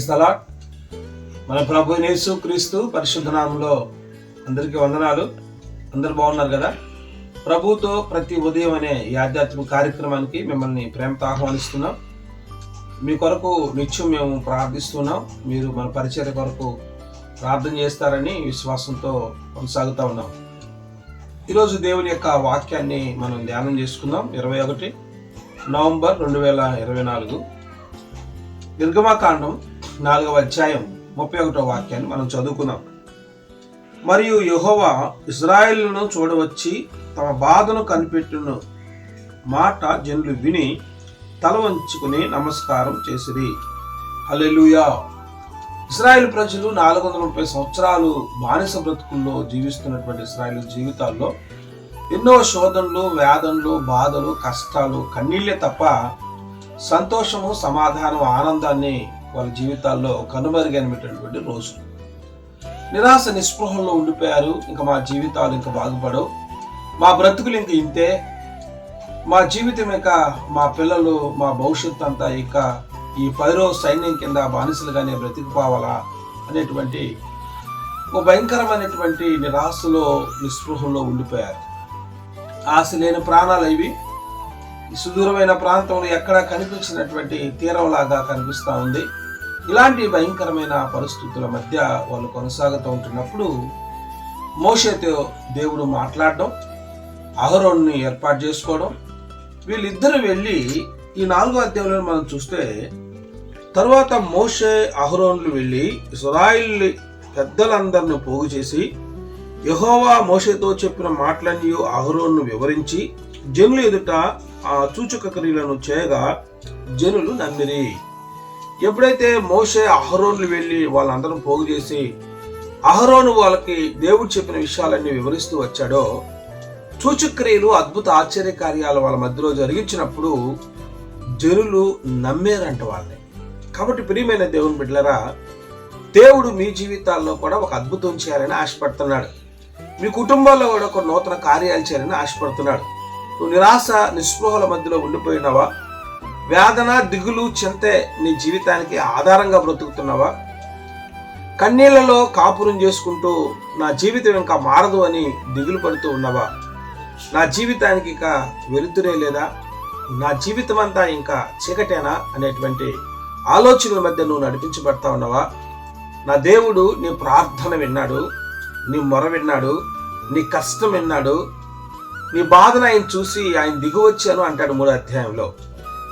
The lord. మన ప్రభు యేసు క్రీస్తు పరిశుద్ధ నామములో అందరికీ వందనాలు. అందరు బాగున్నారు కదా? ప్రభుతో ప్రతి ఉదయం అనే ఈ ఆధ్యాత్మిక కార్యక్రమానికి మిమ్మల్ని ప్రేమతో ఆహ్వానిస్తున్నాం. మీ కొరకు నిత్యం మేము ప్రార్థిస్తున్నాం. మీరు మన పరిచర్య కొరకు ప్రార్థన చేస్తారని విశ్వాసంతో కొనసాగుతూ ఉన్నాం. ఈరోజు దేవుని యొక్క వాక్యాన్ని మనం ధ్యానం చేసుకుందాం. 21 నవంబర్ 2024 నిర్గమకాండం 4వ అధ్యాయం 31వ వాక్యాన్ని మనం చదువుకుందాం. మరియు యెహోవా ఇశ్రాయేలును చూడవచ్చి తమ బాధను కనిపెట్టును మాట జనులు విని తల వంచుకుని నమస్కారం చేసిరి. హల్లెలూయా. ఇశ్రాయేలు ప్రజలు 430 సంవత్సరాలు బానిస బ్రతుకుల్లో జీవిస్తున్నటువంటి ఇశ్రాయేలు జీవితాల్లో ఎన్నో శోధనలు, వేదనలు, బాధలు, కష్టాలు, కన్నీళ్లే తప్ప సంతోషము, సమాధానం, ఆనందాన్ని వాళ్ళ జీవితాల్లో కనుమరుగైనటువంటి రోజులు. నిరాశ నిస్పృహంలో ఉండిపోయారు. ఇంకా మా జీవితాలు ఇంకా బాగుపడవు, మా బ్రతుకులు ఇంక ఇంతే, మా జీవితం ఇక, మా పిల్లలు, మా భవిష్యత్తు అంతా ఇక ఈ ఫరో సైన్యం కింద బానిసలుగానే బ్రతికిపోవాలా అనేటువంటి ఒక భయంకరమైనటువంటి నిరాశలో, నిస్పృహంలో ఉండిపోయారు. ఆశ లేని ప్రాణాలు ఇవి. సుదూరమైన ప్రాంతంలో ఎక్కడా కనిపించినటువంటి తీరంలాగా కనిపిస్తూ ఉంది. ఇలాంటి భయంకరమైన పరిస్థితుల మధ్య వాళ్ళు కొనసాగుతూ ఉంటున్నప్పుడు మోషేతో దేవుడు మాట్లాడడం, అహరోన్ని ఏర్పాటు చేసుకోవడం, వీళ్ళిద్దరూ వెళ్ళి ఈ 4వ అధ్యాయంలో మనం చూస్తే తరువాత మోషే అహరోన్లు వెళ్ళి ఇశ్రాయేలు పెద్దలందరిని పోగు చేసి యెహోవా మోషేతో చెప్పిన మాటలన్నీ అహరోను వివరించి జనులు ఎదుట ఆ సూచక క్రియలను చేయగా జనులు నమ్మిరి. ఎప్పుడైతే మోషే అహరోన్లు వెళ్ళి వాళ్ళందరూ పోగు చేసి అహరోను వాళ్ళకి దేవుడు చెప్పిన విషయాలన్నీ వివరిస్తూ వచ్చాడో, సూచక్రియలు, అద్భుత ఆశ్చర్య కార్యాలు వాళ్ళ మధ్యలో జరిగించినప్పుడు జనులు నమ్మేరంట వాళ్ళని. కాబట్టి ప్రియమైన దేవుని బిడ్డలారా, దేవుడు మీ జీవితాల్లో కూడా ఒక అద్భుతం చేయాలని ఆశపడుతున్నాడు. మీ కుటుంబాల్లో కూడా ఒక నూతన కార్యాలు చేయాలని ఆశపడుతున్నాడు. నువ్వు నిరాశ నిస్పృహల మధ్యలో ఉండిపోయినావా? వేదన, దిగులు, చింతే నీ జీవితానికి ఆధారంగా బ్రతుకుతున్నావా? కన్నీళ్లలో కాపురం చేసుకుంటూ నా జీవితం ఇంకా మారదు అని దిగులు పడుతూ ఉన్నావా? నా జీవితానికి ఇక వెలుతురే లేదా? నా జీవితం అంతా ఇంకా చీకటేనా అనేటువంటి ఆలోచనల మధ్య నువ్వు నడిపించబడతా ఉన్నావా? నా దేవుడు నీ ప్రార్థన విన్నాడు, నీ మొర విన్నాడు, నీ కష్టం విన్నాడు, నీ బాధను ఆయన చూసి ఆయన దిగువచ్చాను అంటాడు 3వ అధ్యాయంలో.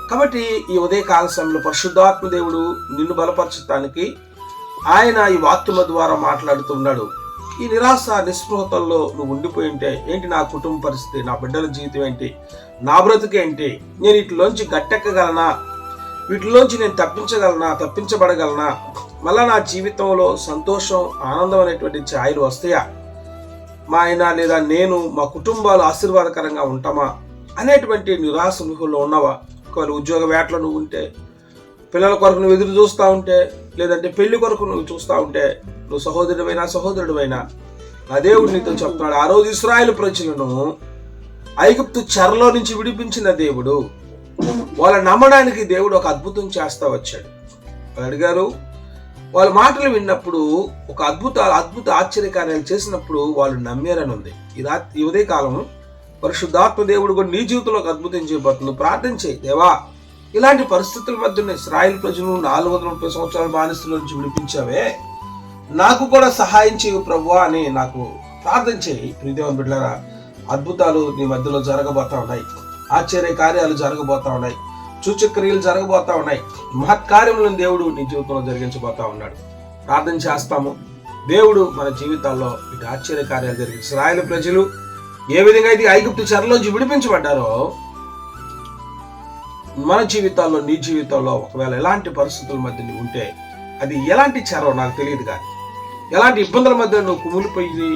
కాబట్టి ఈ ఉదయకాల సమయంలో పరిశుద్ధాత్మ దేవుడు నిన్ను బలపరచడానికి ఆయన ఈ వాక్యము ద్వారా మాట్లాడుతున్నాడు. ఈ నిరాశ నిస్పృహతల్లో నువ్వు ఉండిపోయి ఉంటే, ఏంటి నా కుటుంబ పరిస్థితి, నా బిడ్డల జీవితం ఏంటి, నా బ్రతుకేంటి, నేను వీటిలోంచి గట్టెక్కగలనా, వీటిలోంచి నేను తప్పించబడగలనా, మళ్ళా నా జీవితంలో సంతోషం, ఆనందం అనేటువంటి ఛాయలు వస్తాయా, మా ఆయన లేదా నేను, మా కుటుంబాలు ఆశీర్వాదకరంగా ఉంటామా అనేటువంటి నిరాశ నిహుల్లో ఉన్నవా? ఒకవేళ ఉద్యోగ వేటలో నువ్వు ఉంటే, పిల్లల కొరకు నువ్వు ఎదురు చూస్తూ ఉంటే, లేదంటే పెళ్లి కొరకు నువ్వు చూస్తూ ఉంటే, నువ్వు సహోదరుడైనా నా దేవుడు నీతో చెప్తున్నాడు, ఆ రోజు ఇశ్రాయేలు ప్రజలను ఐగుప్తు చెరలో నుంచి విడిపించిన దేవుడు, వాళ్ళ నమ్మడానికి దేవుడు ఒక అద్భుతం చేస్తా వచ్చాడు. వాళ్ళు అడిగారు, వాళ్ళ మాటలు విన్నప్పుడు ఒక అద్భుత ఆశ్చర్యకార్యాలు చేసినప్పుడు వాళ్ళు నమ్మారని ఉంది. ఈ ఉదయకాలం పరిశుద్ధాత్మ దేవుడు కూడా నీ జీవితంలో ఒక అద్భుతం చేయబోతుంది. ప్రార్థన చేయి, దేవా ఇలాంటి పరిస్థితుల మధ్య ఇశ్రాయేలు ప్రజలు 430 సంవత్సరాల బానిసల నుంచి విడిపించావే, నాకు కూడా సహాయం చేయు ప్రభువా అని నాకు ప్రార్థన చేయి. ప్రియదేవుని బిడ్డలారా, అద్భుతాలు నీ మధ్యలో జరగబోతా ఉన్నాయి, ఆశ్చర్య కార్యాలు జరగబోతా ఉన్నాయి, సూచక్రియలు జరగబోతా ఉన్నాయి, మహత్కార్యములను దేవుడు నీ జీవితంలో జరిగించబోతా ఉన్నాడు. ప్రార్థన చేస్తాము. దేవుడు మన జీవితాల్లో ఇటు ఆశ్చర్య కార్యాలు జరిగి ఇశ్రాయేలు ప్రజలు ఏ విధంగా అయితే ఐగుప్తు చెరలోంచి విడిపించబడ్డారో, మన జీవితాల్లో, నీ జీవితాల్లో ఒకవేళ ఎలాంటి పరిస్థితుల మధ్య నువ్వు ఉంటే, అది ఎలాంటి చెరో నాకు తెలియదు, కానీ ఎలాంటి ఇబ్బందుల మధ్య నువ్వు కుమిలిపోయి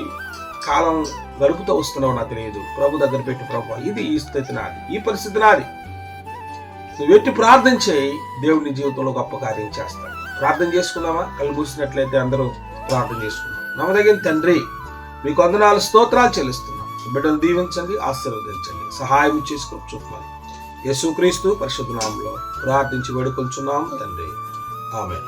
కాలం గడుపుతూ వస్తున్నావు నాకు తెలియదు. ప్రభు దగ్గర పెట్టి, ప్రభు ఇది ఈ స్థితి నాది, ఈ పరిస్థితి నాది, నువ్వు ఎట్టి ప్రార్థన చేయి, దేవుడి జీవితంలో గొప్ప కార్యం చేస్తాడు. ప్రార్థన చేసుకుందామా? కళ్ళు మూసినట్లయితే అందరూ ప్రార్థన చేసుకుందాం. నమ్మదగిన తండ్రి, మీకు వందనాలు, స్తోత్రాలు చెల్లిస్తున్నాం. బిడ్డలు దీవించండి, ఆశీర్వదించండి, సహాయం చేసుకుని చూపమని యేసుక్రీస్తు పరిశుద్ధ నామములో ప్రార్థించి వేడుకొంచున్నాం తండ్రి. ఆమేన్.